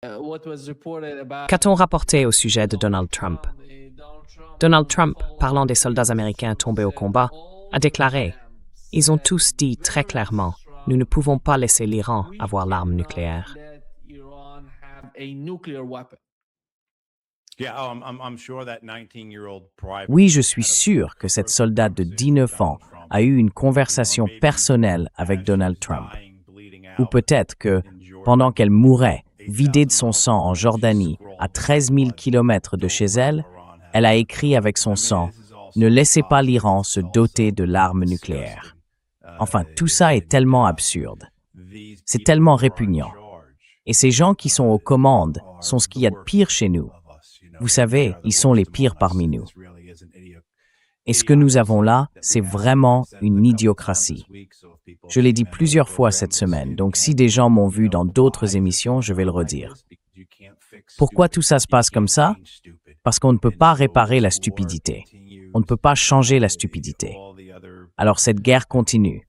Qu'a-t-on rapporté au sujet de Donald Trump? Donald Trump, parlant des soldats américains tombés au combat, a déclaré « Ils ont tous dit très clairement, nous ne pouvons pas laisser l'Iran avoir l'arme nucléaire. » Oui, je suis sûr que cette soldate de 19 ans a eu une conversation personnelle avec Donald Trump. Ou peut-être que, pendant qu'elle mourait, vidée de son sang en Jordanie, à 13 000 kilomètres de chez elle, elle a écrit avec son sang « Ne laissez pas l'Iran se doter de l'arme nucléaire ». Enfin, tout ça est tellement absurde. C'est tellement répugnant. Et ces gens qui sont aux commandes sont ce qu'il y a de pire chez nous. Vous savez, ils sont les pires parmi nous. Et ce que nous avons là, c'est vraiment une idiocratie. Je l'ai dit plusieurs fois cette semaine, donc si des gens m'ont vu dans d'autres émissions, je vais le redire. Pourquoi tout ça se passe comme ça? Parce qu'on ne peut pas réparer la stupidité. On ne peut pas changer la stupidité. Alors cette guerre continue.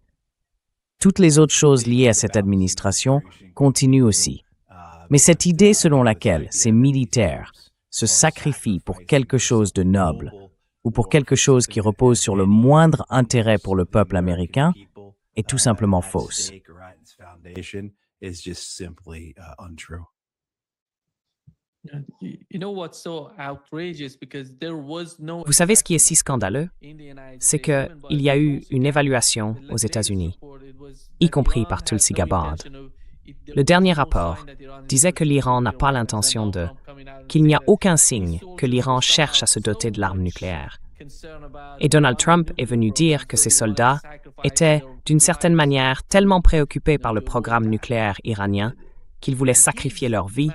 Toutes les autres choses liées à cette administration continuent aussi. Mais cette idée selon laquelle ces militaires se sacrifient pour quelque chose de noble ou pour quelque chose qui repose sur le moindre intérêt pour le peuple américain est tout simplement fausse. Vous savez ce qui est si scandaleux? C'est qu'il y a eu une évaluation aux États-Unis, y compris par Tulsi Gabbard. Le dernier rapport disait que l'Iran n'a pas l'intention qu'il n'y a aucun signe que l'Iran cherche à se doter de l'arme nucléaire. Et Donald Trump est venu dire que ses soldats étaient, d'une certaine manière, tellement préoccupés par le programme nucléaire iranien qu'ils voulaient sacrifier leur vie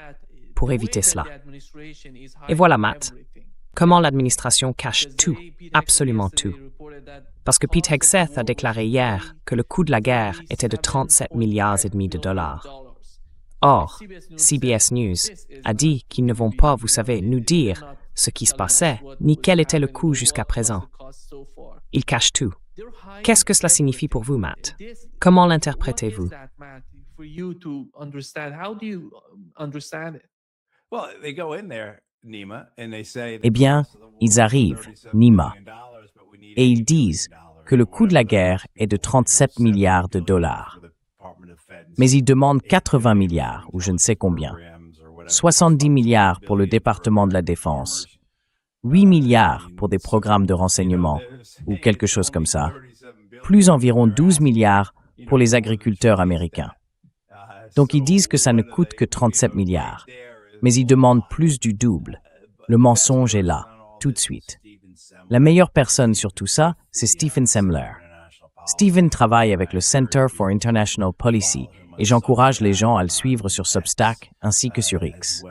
pour éviter cela. Et voilà, Matt, comment l'administration cache tout, absolument tout. Parce que Pete Hegseth a déclaré hier que le coût de la guerre était de 37 milliards et demi de dollars. Or, CBS News a dit qu'ils ne vont pas, vous savez, nous dire ce qui se passait, ni quel était le coût jusqu'à présent. Ils cachent tout. Qu'est-ce que cela signifie pour vous, Matt? Comment l'interprétez-vous? Eh bien, ils arrivent, Nima, et ils disent que le coût de la guerre est de 37 milliards de dollars. Mais ils demandent 80 milliards, ou je ne sais combien. 70 milliards pour le département de la Défense. 8 milliards pour des programmes de renseignement, ou quelque chose comme ça. Plus environ 12 milliards pour les agriculteurs américains. Donc ils disent que ça ne coûte que 37 milliards. Mais ils demandent plus du double. Le mensonge est là, tout de suite. La meilleure personne sur tout ça, c'est Stephen Semler. Stephen travaille avec le Center for International Policy et j'encourage les gens à le suivre sur Substack ainsi que sur X.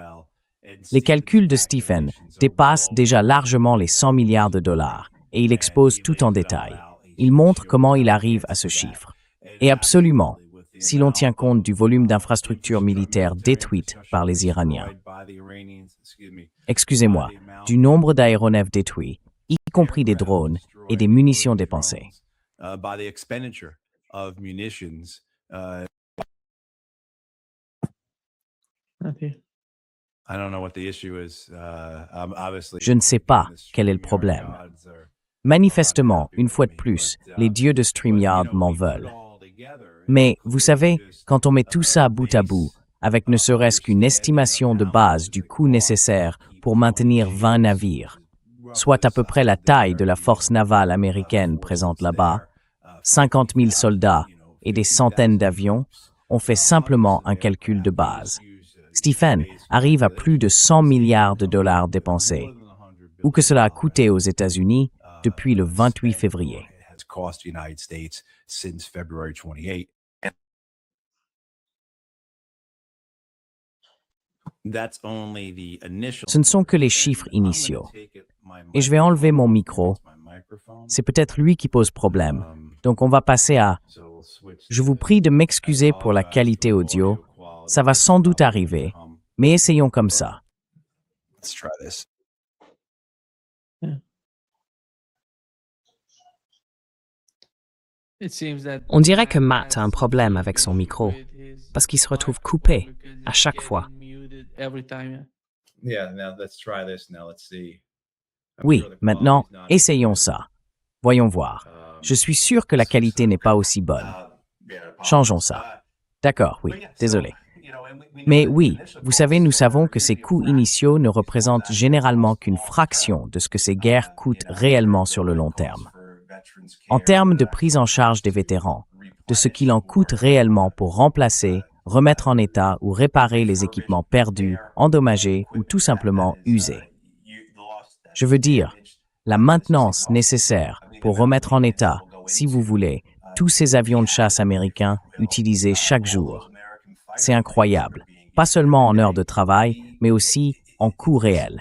Les calculs de Stephen dépassent déjà largement les 100 milliards de dollars et il expose tout en détail. Il montre comment il arrive à ce chiffre. Et absolument, si l'on tient compte du volume d'infrastructures militaires détruites par les Iraniens. Excusez-moi, du nombre d'aéronefs détruits, y compris des drones et des munitions dépensées. Je ne sais pas quel est le problème. Manifestement, une fois de plus, les dieux de StreamYard m'en veulent. Mais, vous savez, quand on met tout ça bout à bout, avec ne serait-ce qu'une estimation de base du coût nécessaire pour maintenir 20 navires, soit à peu près la taille de la force navale américaine présente là-bas, 50 000 soldats et des centaines d'avions, on fait simplement un calcul de base. Stephen arrive à plus de 100 milliards de dollars dépensés, ou que cela a coûté aux États-Unis depuis le 28 février. Ce ne sont que les chiffres initiaux. Et je vais enlever mon micro. C'est peut-être lui qui pose problème. Donc on va passer à... Je vous prie de m'excuser pour la qualité audio. Ça va sans doute arriver, mais essayons comme ça. On dirait que Matt a un problème avec son micro, parce qu'il se retrouve coupé à chaque fois. Oui, maintenant, essayons ça. Voyons voir. Je suis sûr que la qualité n'est pas aussi bonne. Changeons ça. D'accord, oui, désolé. Mais oui, vous savez, nous savons que ces coûts initiaux ne représentent généralement qu'une fraction de ce que ces guerres coûtent réellement sur le long terme. En termes de prise en charge des vétérans, de ce qu'il en coûte réellement pour remplacer, remettre en état ou réparer les équipements perdus, endommagés ou tout simplement usés. Je veux dire, la maintenance nécessaire pour remettre en état, si vous voulez, tous ces avions de chasse américains utilisés chaque jour. C'est incroyable, pas seulement en heures de travail, mais aussi en coût réel.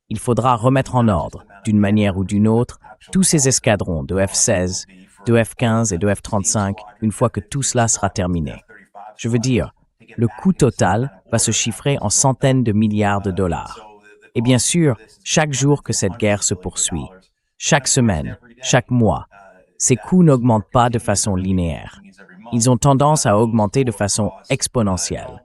Il faudra remettre en ordre, d'une manière ou d'une autre, tous ces escadrons de F-16, de F-15 et de F-35 une fois que tout cela sera terminé. Je veux dire, le coût total va se chiffrer en centaines de milliards de dollars. Et bien sûr, chaque jour que cette guerre se poursuit, chaque semaine, chaque mois, ces coûts n'augmentent pas de façon linéaire. Ils ont tendance à augmenter de façon exponentielle.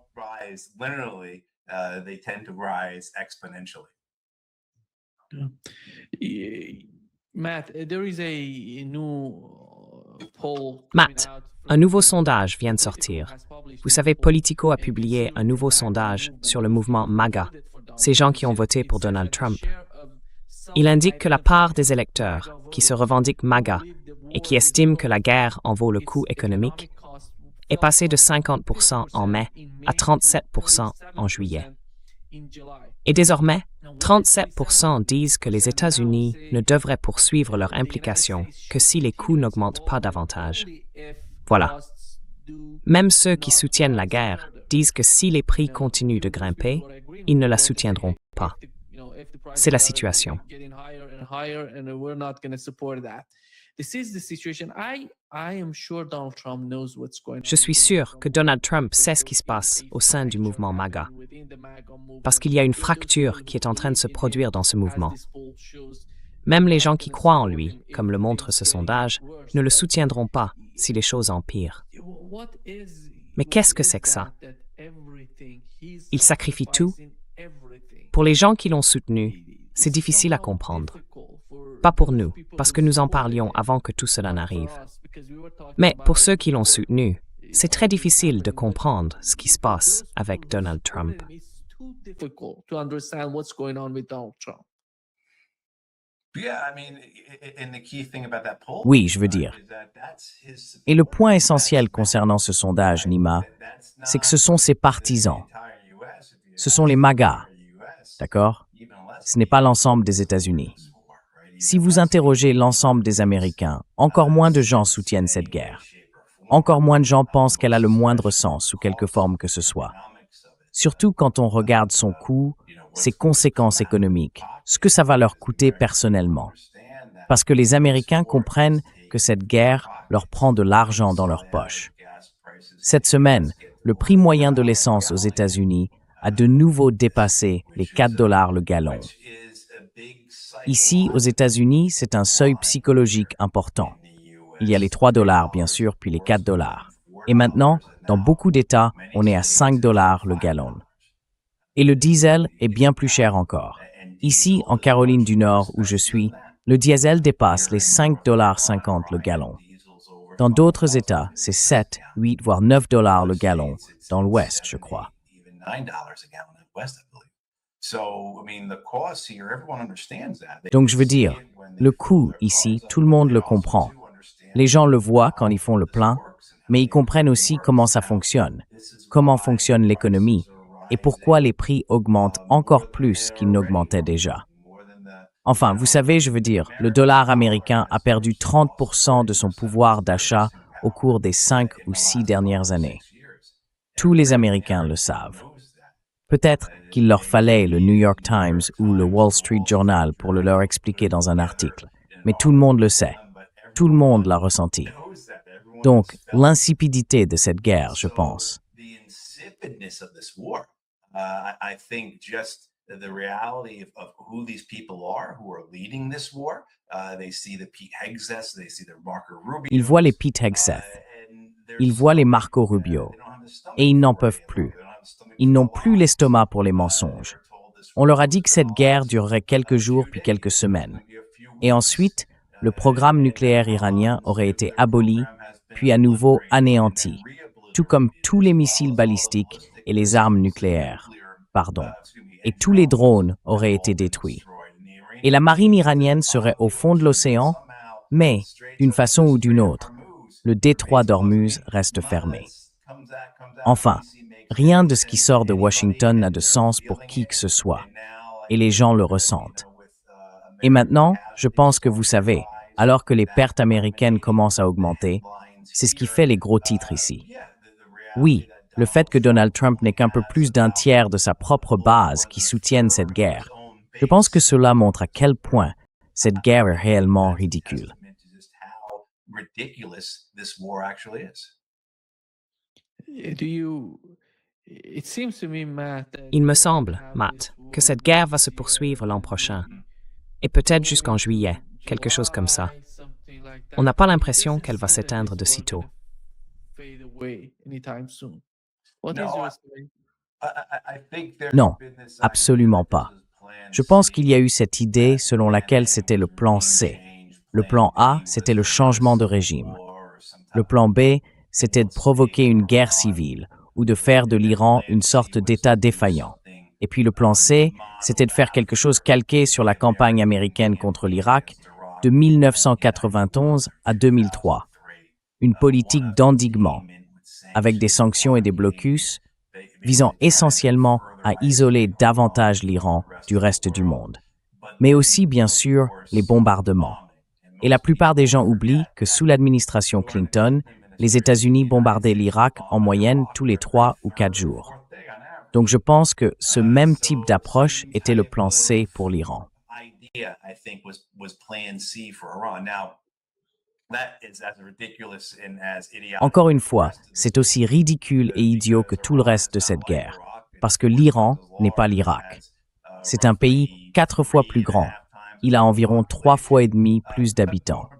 Matt, un nouveau sondage vient de sortir. Vous savez, Politico a publié un nouveau sondage sur le mouvement MAGA, ces gens qui ont voté pour Donald Trump. Il indique que la part des électeurs qui se revendiquent MAGA et qui estiment que la guerre en vaut le coût économique est passée de 50% en mai à 37% en juillet. Et désormais, 37% disent que les États-Unis ne devraient poursuivre leur implication que si les coûts n'augmentent pas davantage. Voilà. Même ceux qui soutiennent la guerre disent que si les prix continuent de grimper, ils ne la soutiendront pas. C'est la situation. Je suis sûr que Donald Trump sait ce qui se passe au sein du mouvement MAGA, parce qu'il y a une fracture qui est en train de se produire dans ce mouvement. Même les gens qui croient en lui, comme le montre ce sondage, ne le soutiendront pas si les choses empirent. Mais qu'est-ce que c'est que ça? Il sacrifie tout? Pour les gens qui l'ont soutenu, c'est difficile à comprendre. Pas pour nous, parce que nous en parlions avant que tout cela n'arrive. Mais pour ceux qui l'ont soutenu, c'est très difficile de comprendre ce qui se passe avec Donald Trump. Oui, je veux dire. Et le point essentiel concernant ce sondage, Nima, c'est que ce sont ses partisans. Ce sont les MAGA, d'accord? Ce n'est pas l'ensemble des États-Unis. Si vous interrogez l'ensemble des Américains, encore moins de gens soutiennent cette guerre. Encore moins de gens pensent qu'elle a le moindre sens sous quelque forme que ce soit. Surtout quand on regarde son coût, ses conséquences économiques, ce que ça va leur coûter personnellement. Parce que les Américains comprennent que cette guerre leur prend de l'argent dans leur poche. Cette semaine, le prix moyen de l'essence aux États-Unis a de nouveau dépassé les 4 $ le gallon. Ici, aux États-Unis, c'est un seuil psychologique important. Il y a les 3 $ bien sûr, puis les 4 $. Et maintenant, dans beaucoup d'États, on est à 5 $ le gallon. Et le diesel est bien plus cher encore. Ici, en Caroline du Nord, où je suis, le diesel dépasse les 5,50 $ le gallon. Dans d'autres États, c'est 7, 8, voire 9 $ le gallon, dans l'Ouest, je crois. Donc je veux dire, le coût ici, tout le monde le comprend. Les gens le voient quand ils font le plein, mais ils comprennent aussi comment ça fonctionne, comment fonctionne l'économie, et pourquoi les prix augmentent encore plus qu'ils n'augmentaient déjà. Enfin, vous savez, je veux dire, le dollar américain a perdu 30% de son pouvoir d'achat au cours des 5 ou 6 dernières années. Tous les Américains le savent. Peut-être qu'il leur fallait le New York Times ou le Wall Street Journal pour le leur expliquer dans un article, mais tout le monde le sait. Tout le monde l'a ressenti. Donc, l'insipidité de cette guerre, je pense. Ils voient les Pete Hegseth, ils voient les Marco Rubio, et ils n'en peuvent plus. Ils n'ont plus l'estomac pour les mensonges. On leur a dit que cette guerre durerait quelques jours puis quelques semaines. Et ensuite, le programme nucléaire iranien aurait été aboli, puis à nouveau anéanti, tout comme tous les missiles balistiques et les armes nucléaires. Et tous les drones auraient été détruits. Et la marine iranienne serait au fond de l'océan, mais, d'une façon ou d'une autre, le détroit d'Ormuz reste fermé. Enfin, rien de ce qui sort de Washington n'a de sens pour qui que ce soit, et les gens le ressentent. Et maintenant, je pense que vous savez, alors que les pertes américaines commencent à augmenter, c'est ce qui fait les gros titres ici. Oui, le fait que Donald Trump n'ait qu'un peu plus d'un tiers de sa propre base qui soutienne cette guerre, je pense que cela montre à quel point cette guerre est réellement ridicule. Il me semble, Matt, que cette guerre va se poursuivre l'an prochain, et peut-être jusqu'en juillet, quelque chose comme ça. On n'a pas l'impression qu'elle va s'éteindre de sitôt. Non, absolument pas. Je pense qu'il y a eu cette idée selon laquelle c'était le plan C. Le plan A, c'était le changement de régime. Le plan B, c'était de provoquer une guerre civile ou de faire de l'Iran une sorte d'État défaillant. Et puis le plan C, c'était de faire quelque chose calqué sur la campagne américaine contre l'Irak de 1991 à 2003. Une politique d'endiguement, avec des sanctions et des blocus, visant essentiellement à isoler davantage l'Iran du reste du monde. Mais aussi, bien sûr, les bombardements. Et la plupart des gens oublient que sous l'administration Clinton, les États-Unis bombardaient l'Irak en moyenne tous les 3 ou 4 jours. Donc je pense que ce même type d'approche était le plan C pour l'Iran. Encore une fois, c'est aussi ridicule et idiot que tout le reste de cette guerre, parce que l'Iran n'est pas l'Irak. C'est un pays 4 fois plus grand. Il a environ 3 fois et demi plus d'habitants.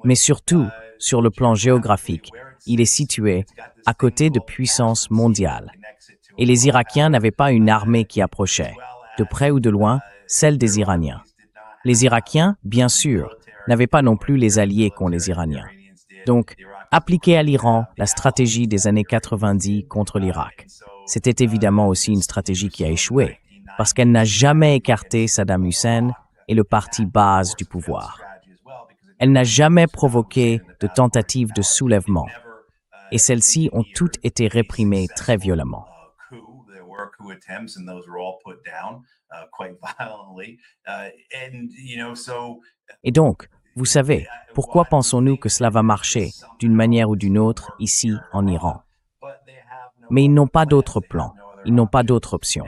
Mais surtout, sur le plan géographique, il est situé à côté de puissances mondiales. Et les Irakiens n'avaient pas une armée qui approchait, de près ou de loin, celle des Iraniens. Les Irakiens, bien sûr, n'avaient pas non plus les alliés qu'ont les Iraniens. Donc, appliquer à l'Iran la stratégie des années 90 contre l'Irak, c'était évidemment aussi une stratégie qui a échoué, parce qu'elle n'a jamais écarté Saddam Hussein et le parti Baas du pouvoir. Elle n'a jamais provoqué de tentatives de soulèvement, et celles-ci ont toutes été réprimées très violemment. Et donc, vous savez, pourquoi pensons-nous que cela va marcher d'une manière ou d'une autre ici en Iran? Mais ils n'ont pas d'autre plan, ils n'ont pas d'autre option.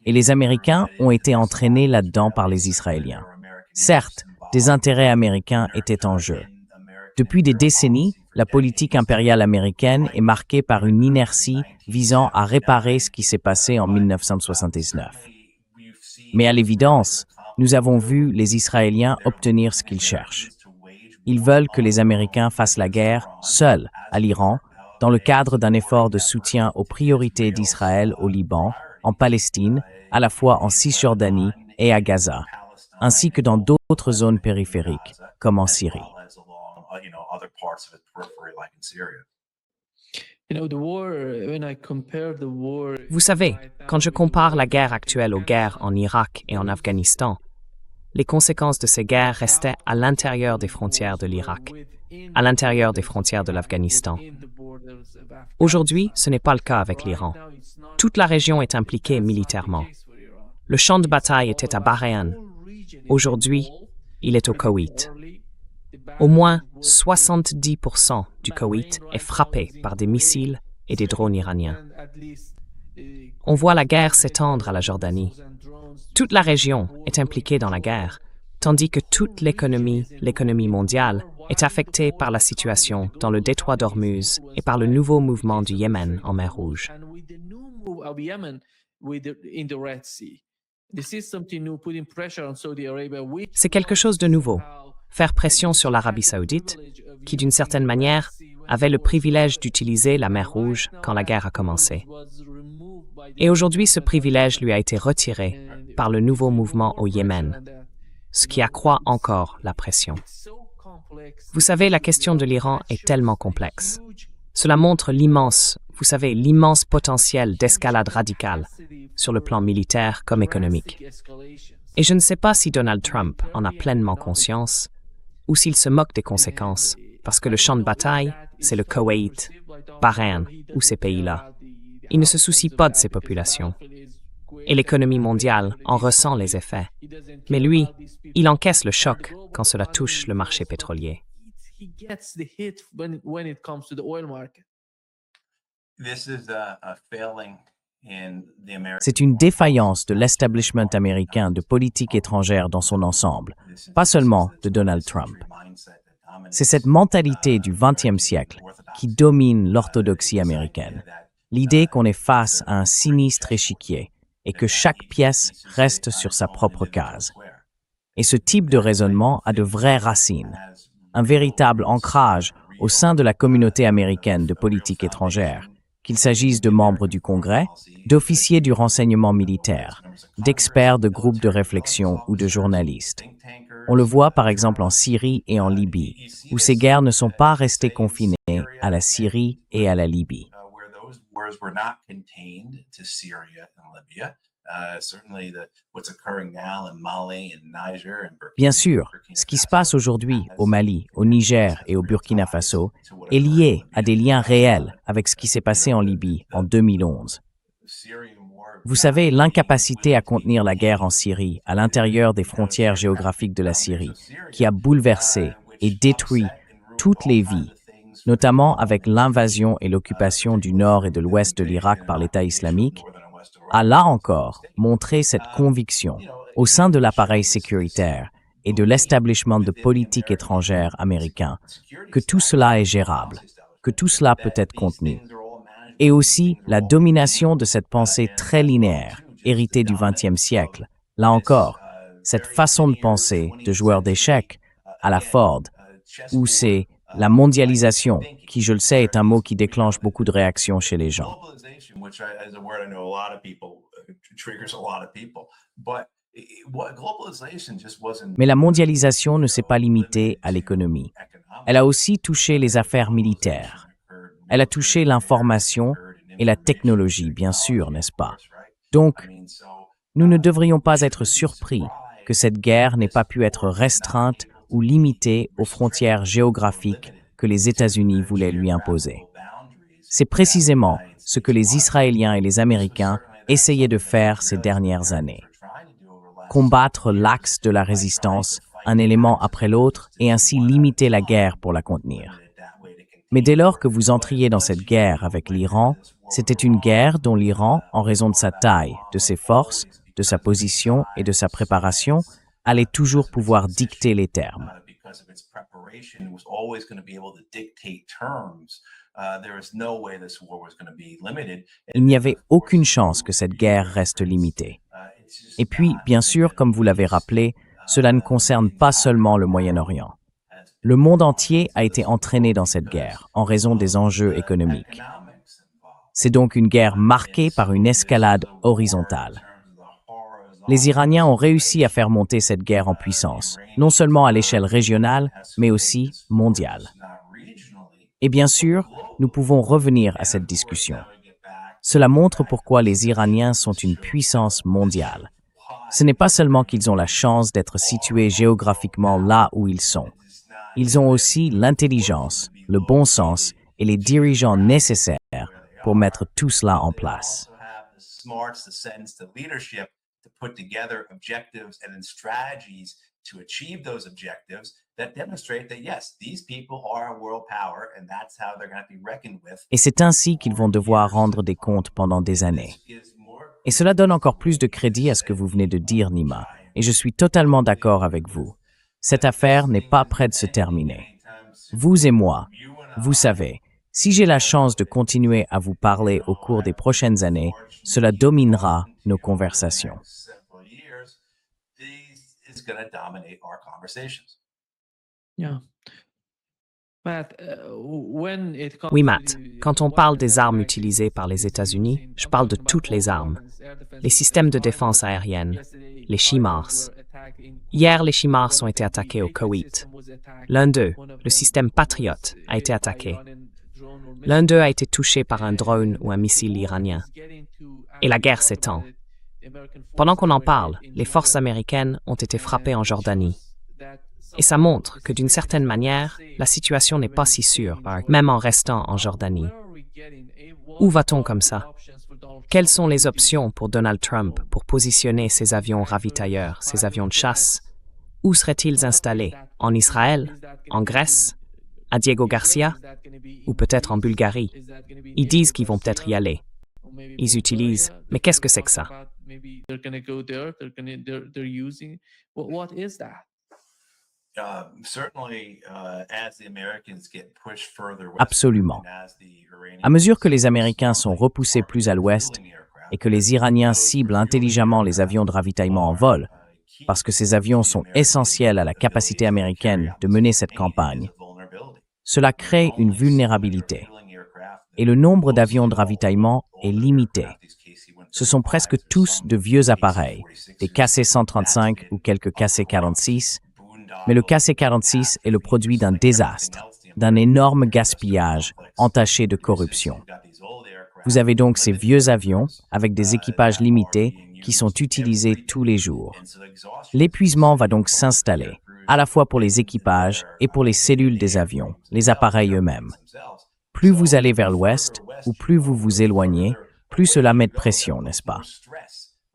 Et les Américains ont été entraînés là-dedans par les Israéliens. Certes, des intérêts américains étaient en jeu. Depuis des décennies, la politique impériale américaine est marquée par une inertie visant à réparer ce qui s'est passé en 1979. Mais à l'évidence, nous avons vu les Israéliens obtenir ce qu'ils cherchent. Ils veulent que les Américains fassent la guerre seuls à l'Iran, dans le cadre d'un effort de soutien aux priorités d'Israël au Liban, en Palestine, à la fois en Cisjordanie et à Gaza, ainsi que dans d'autres zones périphériques, comme en Syrie. Vous savez, quand je compare la guerre actuelle aux guerres en Irak et en Afghanistan, les conséquences de ces guerres restaient à l'intérieur des frontières de l'Irak, à l'intérieur des frontières de l'Afghanistan. Aujourd'hui, ce n'est pas le cas avec l'Iran. Toute la région est impliquée militairement. Le champ de bataille était à Bahreïn. Aujourd'hui, il est au Koweït. Au moins 70% du Koweït est frappé par des missiles et des drones iraniens. On voit la guerre s'étendre à la Jordanie. Toute la région est impliquée dans la guerre, tandis que toute l'économie mondiale, est affectée par la situation dans le détroit d'Ormuz et par le nouveau mouvement du Yémen en mer Rouge. C'est quelque chose de nouveau. Faire pression sur l'Arabie saoudite, qui d'une certaine manière avait le privilège d'utiliser la mer Rouge quand la guerre a commencé. Et aujourd'hui, ce privilège lui a été retiré par le nouveau mouvement au Yémen, ce qui accroît encore la pression. Vous savez, la question de l'Iran est tellement complexe. Cela montre l'immense potentiel d'escalade radicale sur le plan militaire comme économique. Et je ne sais pas si Donald Trump en a pleinement conscience ou s'il se moque des conséquences, parce que le champ de bataille, c'est le Koweït, Bahreïn ou ces pays-là. Il ne se soucie pas de ces populations. Et l'économie mondiale en ressent les effets. Mais lui, il encaisse le choc quand cela touche le marché pétrolier. C'est une défaillance de l'establishment américain de politique étrangère dans son ensemble, pas seulement de Donald Trump. C'est cette mentalité du XXe siècle qui domine l'orthodoxie américaine. L'idée qu'on est face à un sinistre échiquier et que chaque pièce reste sur sa propre case. Et ce type de raisonnement a de vraies racines, un véritable ancrage au sein de la communauté américaine de politique étrangère, qu'il s'agisse de membres du Congrès, d'officiers du renseignement militaire, d'experts de groupes de réflexion ou de journalistes. On le voit par exemple en Syrie et en Libye, où ces guerres ne sont pas restées confinées à la Syrie et à la Libye. Bien sûr, ce qui se passe aujourd'hui au Mali, au Niger et au Burkina Faso est lié à des liens réels avec ce qui s'est passé en Libye en 2011. Vous savez, l'incapacité à contenir la guerre en Syrie à l'intérieur des frontières géographiques de la Syrie, qui a bouleversé et détruit toutes les vies, notamment avec l'invasion et l'occupation du nord et de l'ouest de l'Irak par l'État islamique, a là encore montré cette conviction au sein de l'appareil sécuritaire et de l'establishment de politique étrangère américain que tout cela est gérable, que tout cela peut être contenu. Et aussi la domination de cette pensée très linéaire, héritée du XXe siècle. Là encore, cette façon de penser de joueur d'échecs à la Ford, où c'est la mondialisation, qui, je le sais, est un mot qui déclenche beaucoup de réactions chez les gens. Mais la mondialisation ne s'est pas limitée à l'économie. Elle a aussi touché les affaires militaires. Elle a touché l'information et la technologie, bien sûr, n'est-ce pas? Donc, nous ne devrions pas être surpris que cette guerre n'ait pas pu être restreinte ou limitée aux frontières géographiques que les États-Unis voulaient lui imposer. C'est précisément ce que les Israéliens et les Américains essayaient de faire ces dernières années. Combattre l'axe de la résistance, un élément après l'autre, et ainsi limiter la guerre pour la contenir. Mais dès lors que vous entriez dans cette guerre avec l'Iran, c'était une guerre dont l'Iran, en raison de sa taille, de ses forces, de sa position et de sa préparation, allait toujours pouvoir dicter les termes. Il n'y avait aucune chance que cette guerre reste limitée. Et puis, bien sûr, comme vous l'avez rappelé, cela ne concerne pas seulement le Moyen-Orient. Le monde entier a été entraîné dans cette guerre en raison des enjeux économiques. C'est donc une guerre marquée par une escalade horizontale. Les Iraniens ont réussi à faire monter cette guerre en puissance, non seulement à l'échelle régionale, mais aussi mondiale. Et bien sûr, nous pouvons revenir à cette discussion. Cela montre pourquoi les Iraniens sont une puissance mondiale. Ce n'est pas seulement qu'ils ont la chance d'être situés géographiquement là où ils sont. Ils ont aussi l'intelligence, le bon sens et les dirigeants nécessaires pour mettre tout cela en place. Et c'est ainsi qu'ils vont devoir rendre des comptes pendant des années. Et cela donne encore plus de crédit à ce que vous venez de dire, Nima, et je suis totalement d'accord avec vous. Cette affaire n'est pas près de se terminer. Vous et moi, vous savez, si j'ai la chance de continuer à vous parler au cours des prochaines années, cela dominera nos conversations. Yeah. Oui, Matt, quand on parle des armes utilisées par les États-Unis, je parle de toutes les armes. Les systèmes de défense aérienne, les HIMARS. Hier, les HIMARS ont été attaqués au Koweït. L'un d'eux, le système Patriot, a été attaqué. L'un d'eux a été touché par un drone ou un missile iranien. Et la guerre s'étend. Pendant qu'on en parle, les forces américaines ont été frappées en Jordanie. Et ça montre que d'une certaine manière, la situation n'est pas si sûre, même en restant en Jordanie. Où va-t-on comme ça? Quelles sont les options pour Donald Trump pour positionner ses avions ravitailleurs, ses avions de chasse? Où seraient-ils installés? En Israël? En Grèce? À Diego Garcia? Ou peut-être en Bulgarie? Ils disent qu'ils vont peut-être y aller. Ils utilisent. Mais qu'est-ce que c'est que ça? Absolument. À mesure que les Américains sont repoussés plus à l'ouest et que les Iraniens ciblent intelligemment les avions de ravitaillement en vol, parce que ces avions sont essentiels à la capacité américaine de mener cette campagne, cela crée une vulnérabilité. Et le nombre d'avions de ravitaillement est limité. Ce sont presque tous de vieux appareils, des KC-135 ou quelques KC-46, mais le KC-46 est le produit d'un désastre, d'un énorme gaspillage entaché de corruption. Vous avez donc ces vieux avions avec des équipages limités qui sont utilisés tous les jours. L'épuisement va donc s'installer, à la fois pour les équipages et pour les cellules des avions, les appareils eux-mêmes. Plus vous allez vers l'ouest, ou plus vous vous éloignez, plus cela met de pression, n'est-ce pas?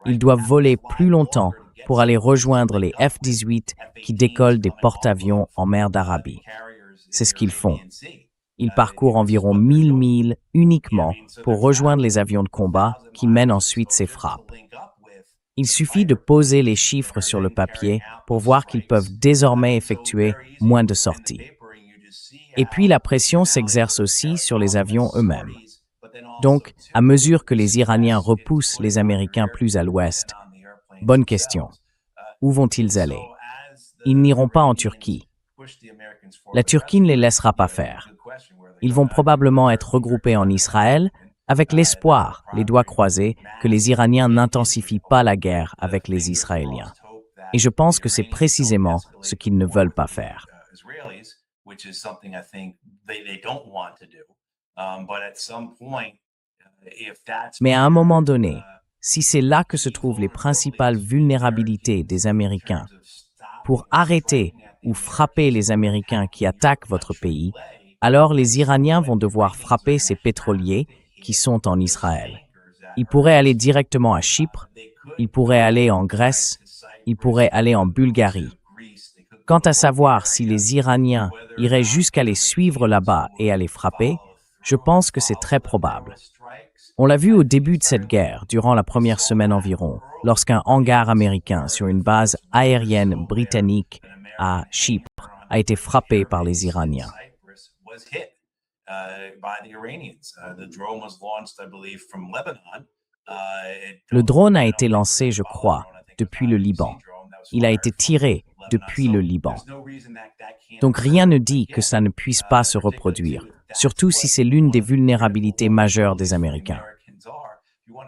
Ils doivent voler plus longtemps pour aller rejoindre les F-18 qui décollent des porte-avions en mer d'Arabie. C'est ce qu'ils font. Ils parcourent environ 1000 milles uniquement pour rejoindre les avions de combat qui mènent ensuite ces frappes. Il suffit de poser les chiffres sur le papier pour voir qu'ils peuvent désormais effectuer moins de sorties. Et puis la pression s'exerce aussi sur les avions eux-mêmes. Donc, à mesure que les Iraniens repoussent les Américains plus à l'ouest, bonne question. Où vont-ils aller? Ils n'iront pas en Turquie. La Turquie ne les laissera pas faire. Ils vont probablement être regroupés en Israël avec l'espoir, les doigts croisés, que les Iraniens n'intensifient pas la guerre avec les Israéliens. Et je pense que c'est précisément ce qu'ils ne veulent pas faire. Mais à un moment donné, si c'est là que se trouvent les principales vulnérabilités des Américains, pour arrêter ou frapper les Américains qui attaquent votre pays, alors les Iraniens vont devoir frapper ces pétroliers qui sont en Israël. Ils pourraient aller directement à Chypre, ils pourraient aller en Grèce, ils pourraient aller en Bulgarie. Quant à savoir si les Iraniens iraient jusqu'à les suivre là-bas et à les frapper, je pense que c'est très probable. On l'a vu au début de cette guerre, durant la première semaine environ, lorsqu'un hangar américain sur une base aérienne britannique à Chypre a été frappé par les Iraniens. Le drone a été lancé, je crois, depuis le Liban. Il a été tiré depuis le Liban. Donc rien ne dit que ça ne puisse pas se reproduire, surtout si c'est l'une des vulnérabilités majeures des Américains.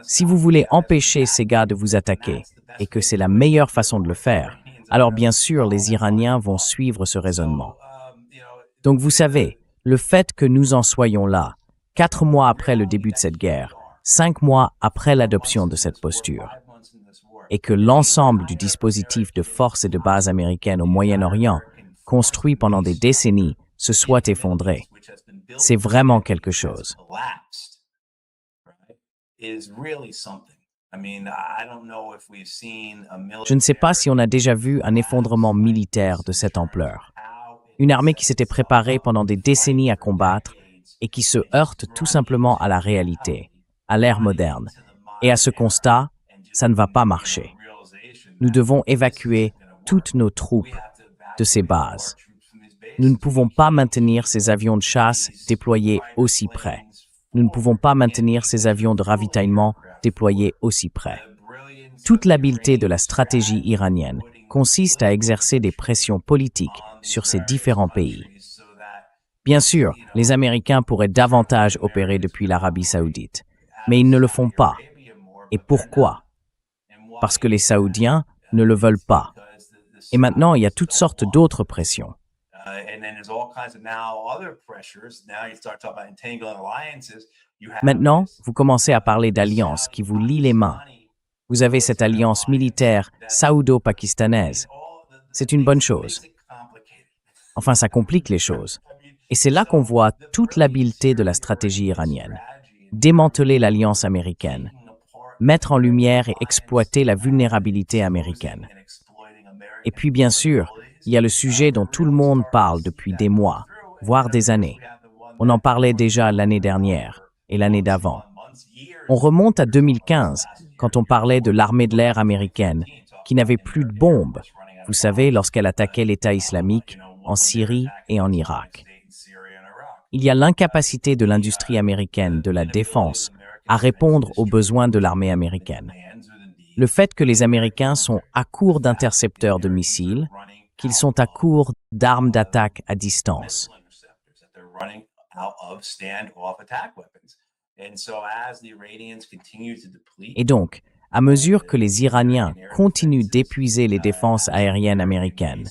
Si vous voulez empêcher ces gars de vous attaquer, et que c'est la meilleure façon de le faire, alors bien sûr les Iraniens vont suivre ce raisonnement. Donc vous savez, le fait que nous en soyons là, 4 mois après le début de cette guerre, 5 mois après l'adoption de cette posture, et que l'ensemble du dispositif de forces et de bases américaines au Moyen-Orient, construit pendant des décennies, se soit effondré. C'est vraiment quelque chose. Je ne sais pas si on a déjà vu un effondrement militaire de cette ampleur. Une armée qui s'était préparée pendant des décennies à combattre et qui se heurte tout simplement à la réalité, à l'ère moderne. Et à ce constat, ça ne va pas marcher. Nous devons évacuer toutes nos troupes de ces bases. Nous ne pouvons pas maintenir ces avions de chasse déployés aussi près. Nous ne pouvons pas maintenir ces avions de ravitaillement déployés aussi près. Toute l'habileté de la stratégie iranienne consiste à exercer des pressions politiques sur ces différents pays. Bien sûr, les Américains pourraient davantage opérer depuis l'Arabie saoudite, mais ils ne le font pas. Et pourquoi? Parce que les Saoudiens ne le veulent pas. Et maintenant, il y a toutes sortes d'autres pressions. Maintenant, vous commencez à parler d'alliances qui vous lient les mains. Vous avez cette alliance militaire saoudo-pakistanaise. C'est une bonne chose. Enfin, ça complique les choses. Et c'est là qu'on voit toute l'habileté de la stratégie iranienne. Démanteler l'alliance américaine, mettre en lumière et exploiter la vulnérabilité américaine. Et puis, bien sûr, il y a le sujet dont tout le monde parle depuis des mois, voire des années. On en parlait déjà l'année dernière et l'année d'avant. On remonte à 2015, quand on parlait de l'armée de l'air américaine, qui n'avait plus de bombes, vous savez, lorsqu'elle attaquait l'État islamique en Syrie et en Irak. Il y a l'incapacité de l'industrie américaine de la défense à répondre aux besoins de l'armée américaine. Le fait que les Américains sont à court d'intercepteurs de missiles, qu'ils sont à court d'armes d'attaque à distance. Et donc, à mesure que les Iraniens continuent d'épuiser les défenses aériennes américaines,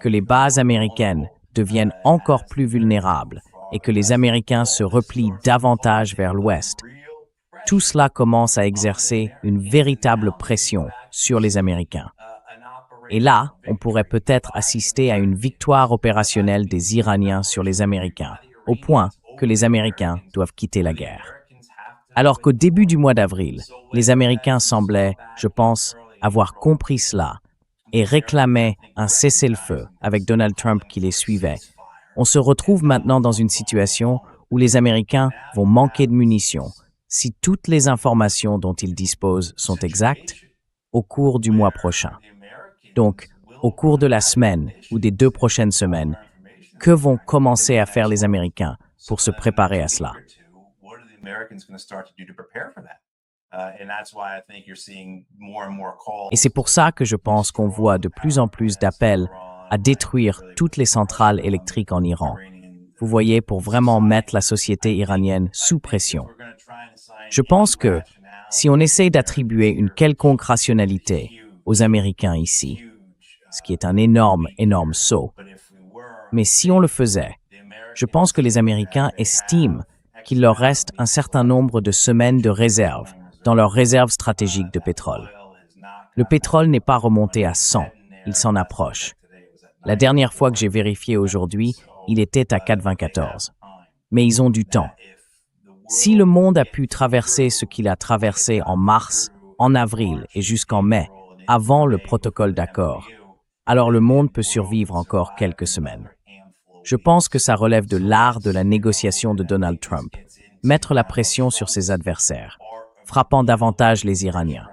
que les bases américaines deviennent encore plus vulnérables et que les Américains se replient davantage vers l'Ouest, tout cela commence à exercer une véritable pression sur les Américains. Et là, on pourrait peut-être assister à une victoire opérationnelle des Iraniens sur les Américains, au point que les Américains doivent quitter la guerre. Alors qu'au début du mois d'avril, les Américains semblaient, je pense, avoir compris cela et réclamaient un cessez-le-feu avec Donald Trump qui les suivait. On se retrouve maintenant dans une situation où les Américains vont manquer de munitions, si toutes les informations dont ils disposent sont exactes, au cours du mois prochain. Donc, au cours de la semaine ou des 2 prochaines semaines, que vont commencer à faire les Américains pour se préparer à cela? Et c'est pour ça que je pense qu'on voit de plus en plus d'appels à détruire toutes les centrales électriques en Iran. Vous voyez, pour vraiment mettre la société iranienne sous pression. Je pense que si on essaie d'attribuer une quelconque rationalité aux Américains ici, ce qui est un énorme saut, mais si on le faisait, je pense que les Américains estiment qu'il leur reste un certain nombre de semaines de réserve dans leurs réserves stratégiques de pétrole. Le pétrole n'est pas remonté à 100, il s'en approche. La dernière fois que j'ai vérifié aujourd'hui, il était à 94. Mais ils ont du temps. Si le monde a pu traverser ce qu'il a traversé en mars, en avril et jusqu'en mai, avant le protocole d'accord, alors le monde peut survivre encore quelques semaines. Je pense que ça relève de l'art de la négociation de Donald Trump, mettre la pression sur ses adversaires, frappant davantage les Iraniens.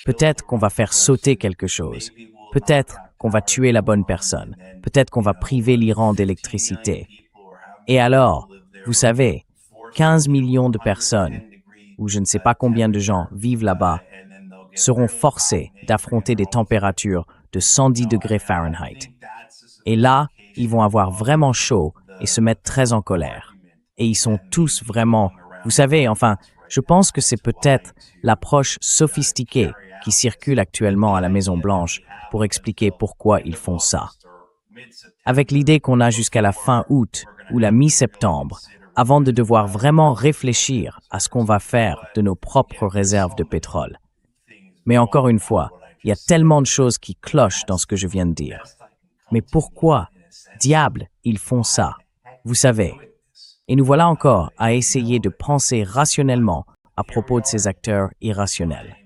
Peut-être qu'on va faire sauter quelque chose, peut-être qu'on va tuer la bonne personne, peut-être qu'on va priver l'Iran d'électricité. Et alors, vous savez, 15 millions de personnes, ou je ne sais pas combien de gens vivent là-bas, seront forcés d'affronter des températures de 110 degrés Fahrenheit. Et là, ils vont avoir vraiment chaud et se mettre très en colère. Et ils sont tous vraiment, vous savez, enfin, je pense que c'est peut-être l'approche sophistiquée qui circule actuellement à la Maison-Blanche pour expliquer pourquoi ils font ça. Avec l'idée qu'on a jusqu'à la fin août ou la mi-septembre avant de devoir vraiment réfléchir à ce qu'on va faire de nos propres réserves de pétrole. Mais encore une fois, il y a tellement de choses qui clochent dans ce que je viens de dire. Mais pourquoi, diable, ils font ça? Vous savez. Et nous voilà encore à essayer de penser rationnellement à propos de ces acteurs irrationnels.